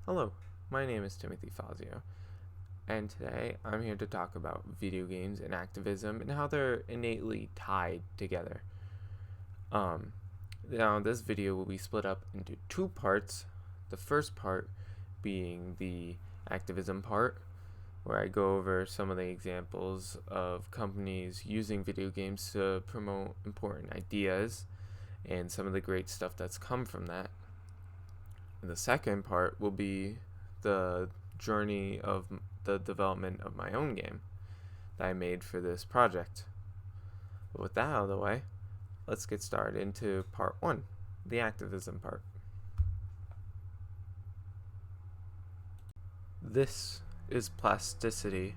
Hello, my name is Timothy Fazio, and today I'm here to talk about video games and activism and how they're innately tied together. Um, Now, this video will be split up into two parts. The first part being the activism part, where I go over some of the examples of companies using video games to promote important ideas and some of the great stuff that's come from that. And the second part will be the journey of the development of my own game that I made for this project. But with that out of the way, let's get started into part one, the activism part. This is Plasticity,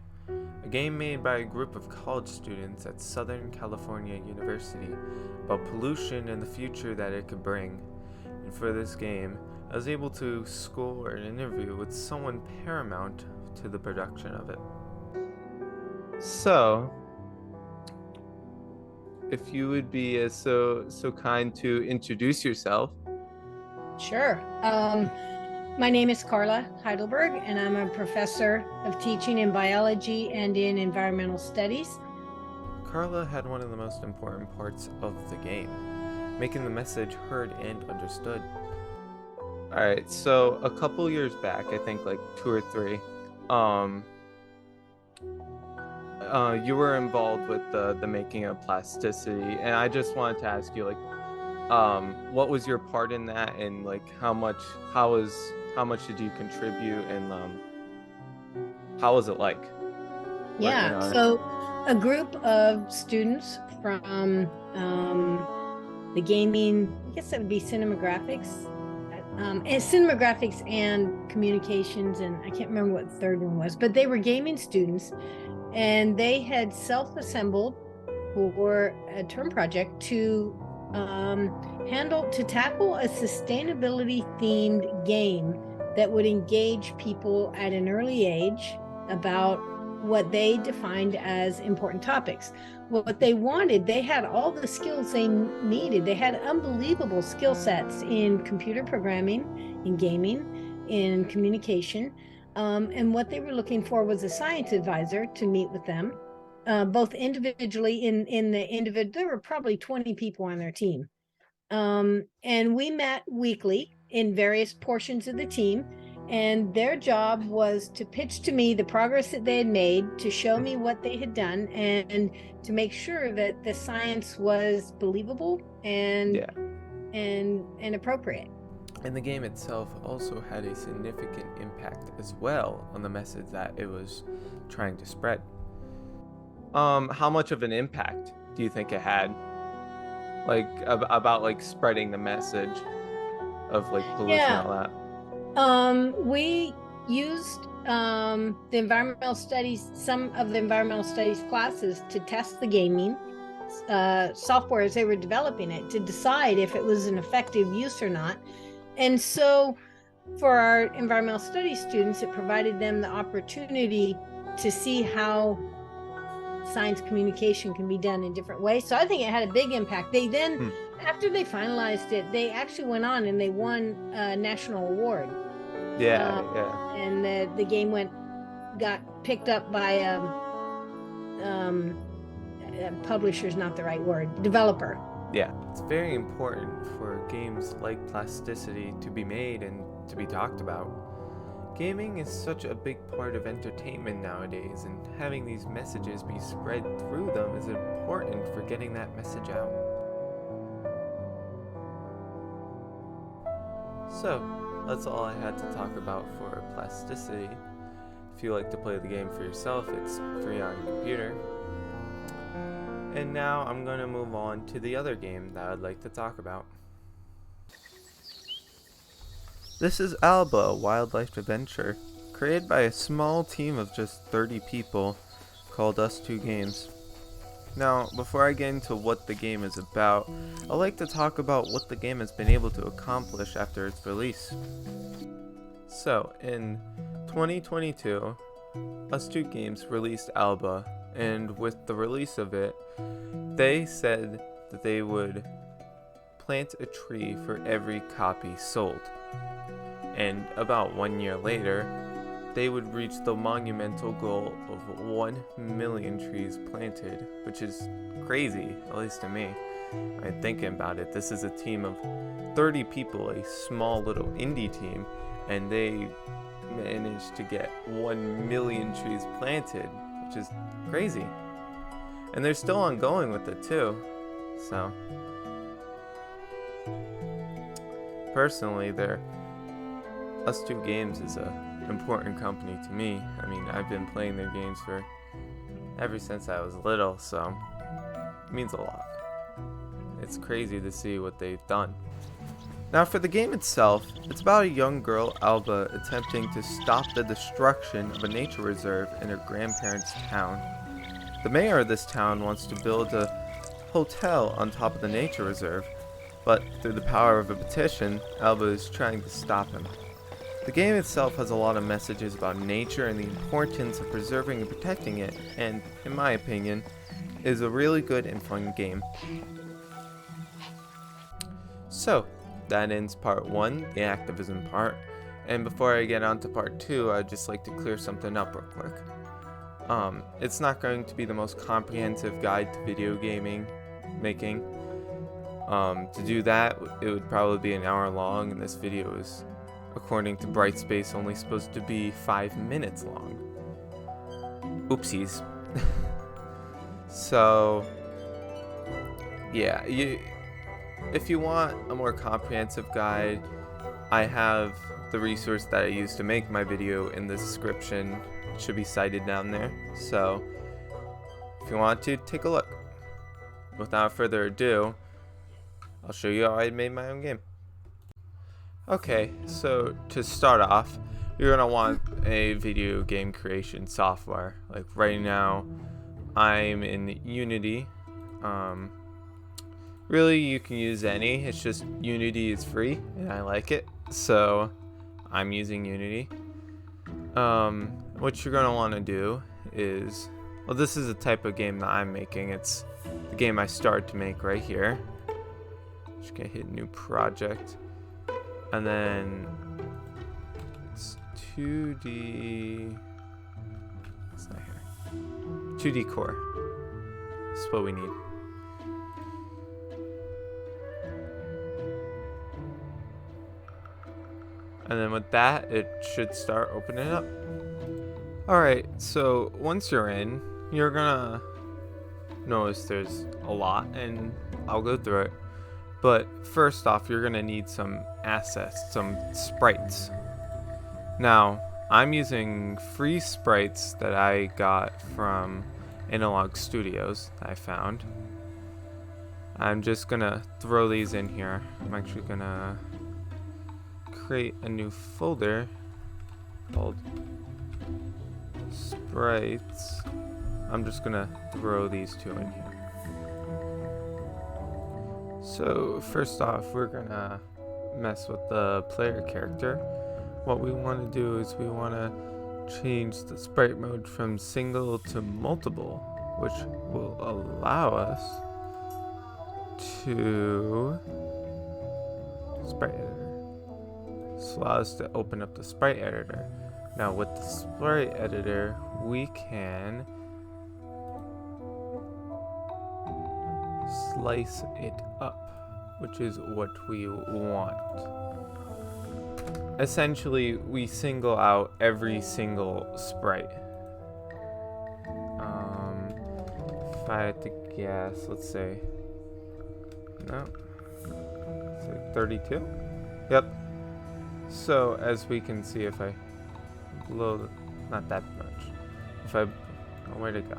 a game made by a group of college students at Southern California University about pollution and the future that it could bring. And for this game, I was able to score an interview with someone paramount to the production of it. So, if you would be so kind to introduce yourself. Sure. My name is Carla Heidelberg, and I'm a professor of teaching in biology and in environmental studies. Carla had one of the most important parts of the game, making the message heard and understood. Alright, so a couple years back, I think like 2 or 3, um, you were involved with the making of Plasticity, and I just wanted to ask you, like, what was your part in that, and like how much did you contribute, and how was it like working Yeah, on it? so a group of students from the gaming, I guess that would be cinematographics and communications, and I can't remember what the third one was, but they were gaming students, and they had self-assembled for a term project to tackle a sustainability themed game that would engage people at an early age about what they defined as important topics. What they wanted, they had all the skills they needed. They had unbelievable skill sets in computer programming, in gaming, in communication. And what they were looking for was a science advisor to meet with them, both individually in the individual. There were probably 20 people on their team. And we met weekly in various portions of the team. And their job was to pitch to me the progress that they had made, to show me what they had done, and to make sure that the science was believable and Yeah. and appropriate. And the game itself also had a significant impact as well on the message that it was trying to spread. How much of an impact do you think it had? Like about like spreading the message of like pollution and Yeah. all that. We used the environmental studies, some of the environmental studies classes, to test the gaming software as they were developing it, to decide if it was an effective use or not. And so for our environmental studies students, it provided them the opportunity to see how science communication can be done in different ways. So I think it had a big impact. They then, Hmm. after they finalized it, they actually went on and they won a national award. Yeah, Uh, yeah. and the game got picked up by um, publisher's not the right word, developer. Yeah. It's very important for games like Plasticity to be made and to be talked about. Gaming is such a big part of entertainment nowadays, and having these messages be spread through them is important for getting that message out. So, that's all I had to talk about for Plasticity. If you like to play the game for yourself, it's free on your computer. And now I'm going to move on to the other game that I'd like to talk about. This is Alba, a wildlife adventure, created by a small team of just 30 people called Ustwo Games. Now, before I get into what the game is about, I'd like to talk about what the game has been able to accomplish after its release. So, in 2022, Ustwo Games released Alba, and with the release of it, they said that they would plant a tree for every copy sold. And about 1 year later, they would reach the monumental goal of 1 million trees planted, which is crazy, at least to me. I'm thinking about it, this is a team of 30 people, a small little indie team, and they managed to get 1 million trees planted, which is crazy. And they're still ongoing with it too. So, personally, Ustwo Games is a important company to me. I mean, I've been playing their games ever since I was little, so it means a lot. It's crazy to see what they've done. Now for the game itself, it's about a young girl, Alba, attempting to stop the destruction of a nature reserve in her grandparents' town. The mayor of this town wants to build a hotel on top of the nature reserve, but through the power of a petition, Alba is trying to stop him. The game itself has a lot of messages about nature and the importance of preserving and protecting it, and, in my opinion, is a really good and fun game. So, that ends part 1, the activism part, and before I get on to part 2, I'd just like to clear something up real quick. It's not going to be the most comprehensive guide to video gaming making. To do that, it would probably be an hour long, and this video is, according to Brightspace, only supposed to be 5 minutes long. Oopsies. So, yeah, if you want a more comprehensive guide, I have the resource that I used to make my video in the description. It should be cited down there. So, if you want to, take a look. Without further ado, I'll show you how I made my own game. Okay, so to start off, you're going to want a video game creation software. Like right now, I'm in Unity. Really, you can use any. It's just Unity is free, and I like it, so I'm using Unity. What you're going to want to do is, well, this is the type of game that I'm making. It's the game I started to make right here. Just gonna hit new project, and then it's 2D. It's not here. 2D core. This is what we need. And then with that, it should start opening up. Alright, so once you're in, you're gonna notice there's a lot, and I'll go through it. But first off, you're gonna need some assets, some sprites. Now, I'm using free sprites that I got from Analog Studios that I found. I'm just gonna throw these in here. I'm actually gonna create a new folder called sprites. I'm just gonna throw these two in here. So first off, we're gonna mess with the player character. What we want to do is we want to change the sprite mode from single to multiple, which will allow us to sprite editor. This allows us to open up the sprite editor. Now with the sprite editor, we can slice it up, which is what we want. Essentially, we single out every single sprite. If I had to guess, let's say, no, say 32. Yep. So as we can see, if I blow, not that much. If I, oh, where'd it go?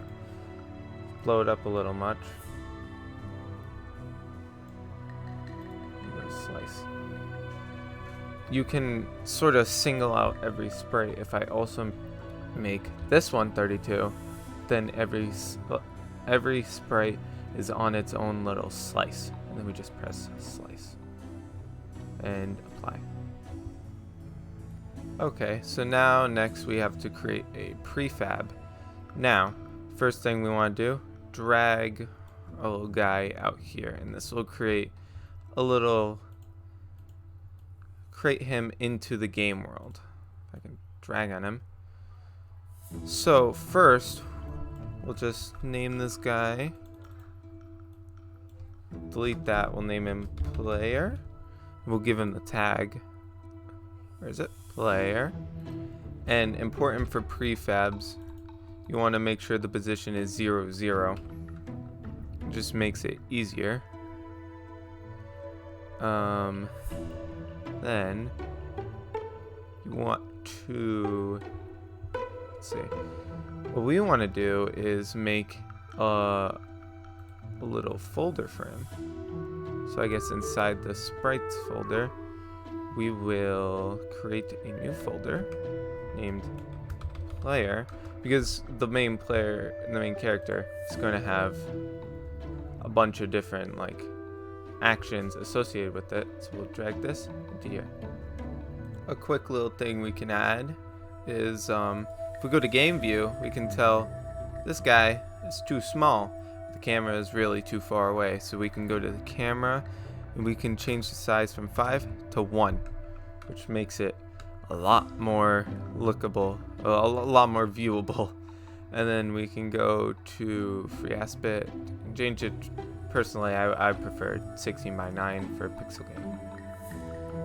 Blow it up a little much. Slice. You can sort of single out every sprite. If I also make this one 32, then every sprite is on its own little slice, and then we just press slice and apply. Okay, so now next we have to create a prefab. Now, first thing we want to do, drag a little guy out here, and this will create a little create him into the game world. If I can drag on him. So first, we'll just name this guy. Delete that. We'll name him player. We'll give him the tag. Where is it? Player. And important for prefabs, you want to make sure the position is 0, 0. It just makes it easier. Then you want to, let's see, what we want to do is make a little folder for him. So I guess inside the sprites folder, we will create a new folder named player, because the main player, the main character, is going to have a bunch of different like actions associated with it. So we'll drag this into here. A quick little thing we can add is if we go to game view, we can tell this guy is too small. The camera is really too far away. So we can go to the camera and we can change the size from 5 to 1, which makes it a lot more lookable, a lot more viewable. And then we can go to free aspect and change it. Personally, I prefer 16:9 for a pixel game.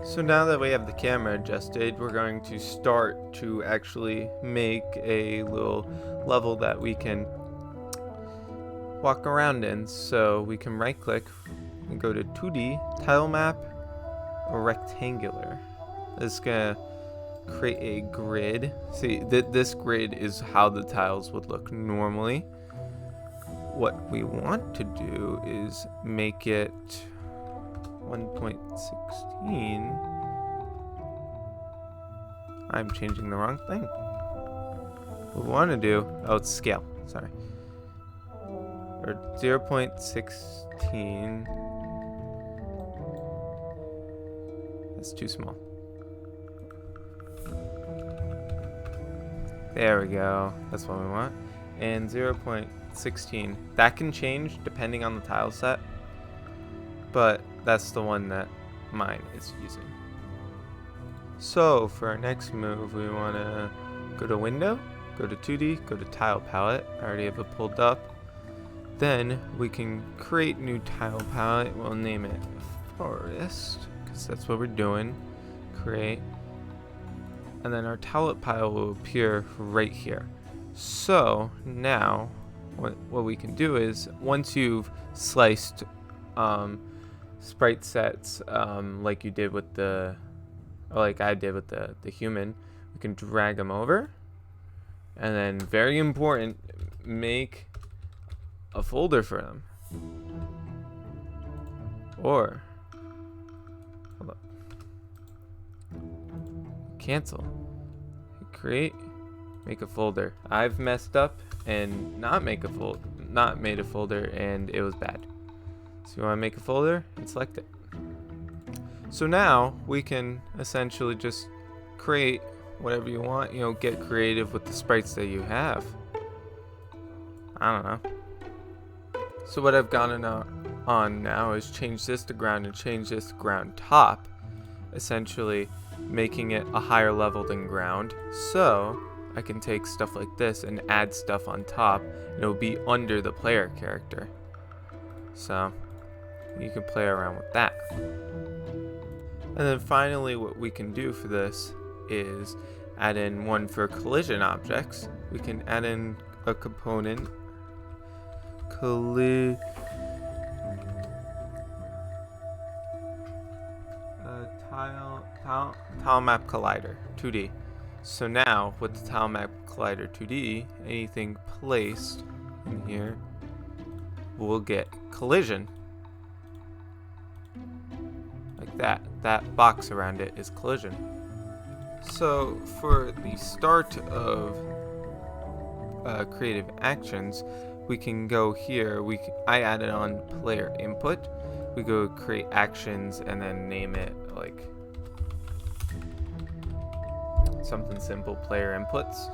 So now that we have the camera adjusted, we're going to start to actually make a little level that we can walk around in. So we can right click and go to 2D, tile map, or rectangular. This is gonna create a grid. See, this grid is how the tiles would look normally. What we want to do is make it 1.16. I'm changing the wrong thing. What we want to do, oh, it's scale, sorry. Or 0.16. That's too small. There we go. That's what we want. And 0.16. That can change depending on the tile set, but that's the one that mine is using. So for our next move, we want to go to Window, go to 2D, go to Tile Palette. I already have it pulled up. Then we can create new tile palette. We'll name it Forest, because that's what we're doing. Create. And then our palette pile will appear right here. So now what we can do is, once you've sliced sprite sets like you did with the, or like I did with the human, we can drag them over, and then, very important, make a folder for them. Or hold up, cancel, create, make a folder. I've messed up and not made a folder, and it was bad. So you want to make a folder and select it. So now we can essentially just create whatever you want, get creative with the sprites that you have. I don't know. So what I've gotten on now is change this to ground and change this to ground top, essentially making it a higher level than ground. So I can take stuff like this and add stuff on top, and it'll be under the player character. So you can play around with that. And then finally, what we can do for this is add in one for collision objects. We can add in a component, tile map collider 2D. So now with the tile map collider 2D, anything placed in here will get collision. Like that. That box around it is collision. So for the start of creative actions, we can go here. I added on player input. We go create actions and then name it like something simple, player inputs.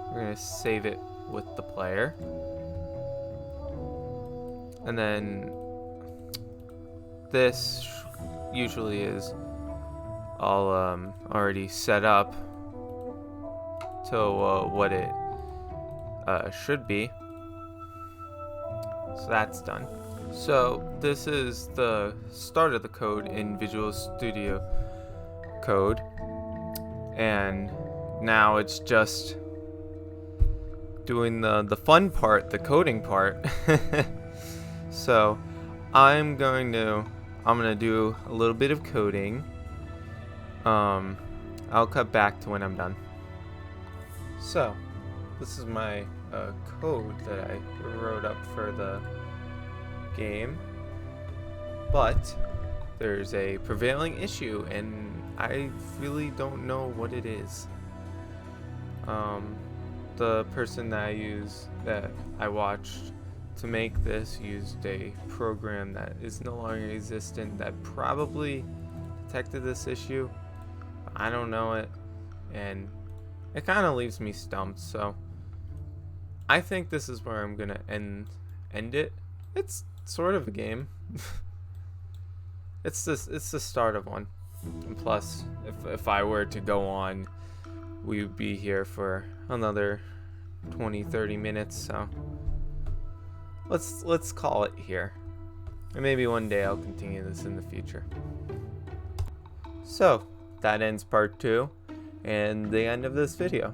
We're going to save it with the player. And then this usually is all already set up to what it should be. So that's done. So this is the start of the code in Visual Studio Code, and now it's just doing the fun part, the coding part. So I'm gonna do a little bit of coding. I'll cut back to when I'm done. So this is my code that I wrote up for the game, but there's a prevailing issue and I really don't know what it is. The person that I watched to make this used a program that is no longer existent that probably detected this issue. I don't know it, and it kind of leaves me stumped. So I think this is where I'm gonna end it. It's sort of a game. It's the start of one. And plus, if I were to go on, we would be here for another 20-30 minutes. So let's call it here. And maybe one day I'll continue this in the future. So that ends part 2 and the end of this video.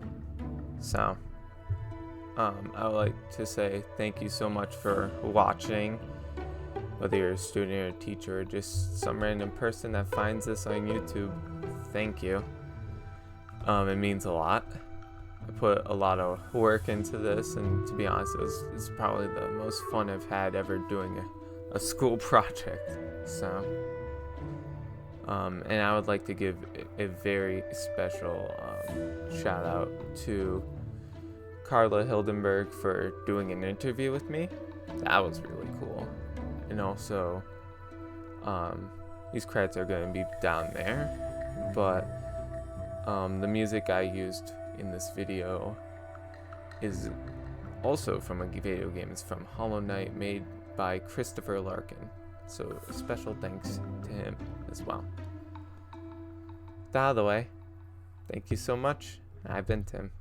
So I would like to say thank you so much for watching. Whether you're a student or a teacher or just some random person that finds this on YouTube, thank you. It means a lot. I put a lot of work into this, and to be honest, it's probably the most fun I've had ever doing a school project. So, and I would like to give a very special shout out to Carla Hildenberg for doing an interview with me. That was really cool. And also, these credits are going to be down there, but the music I used in this video is also from a video game. It's from Hollow Knight, made by Christopher Larkin. So a special thanks to him as well. That out of the way, thank you so much. I've been Tim.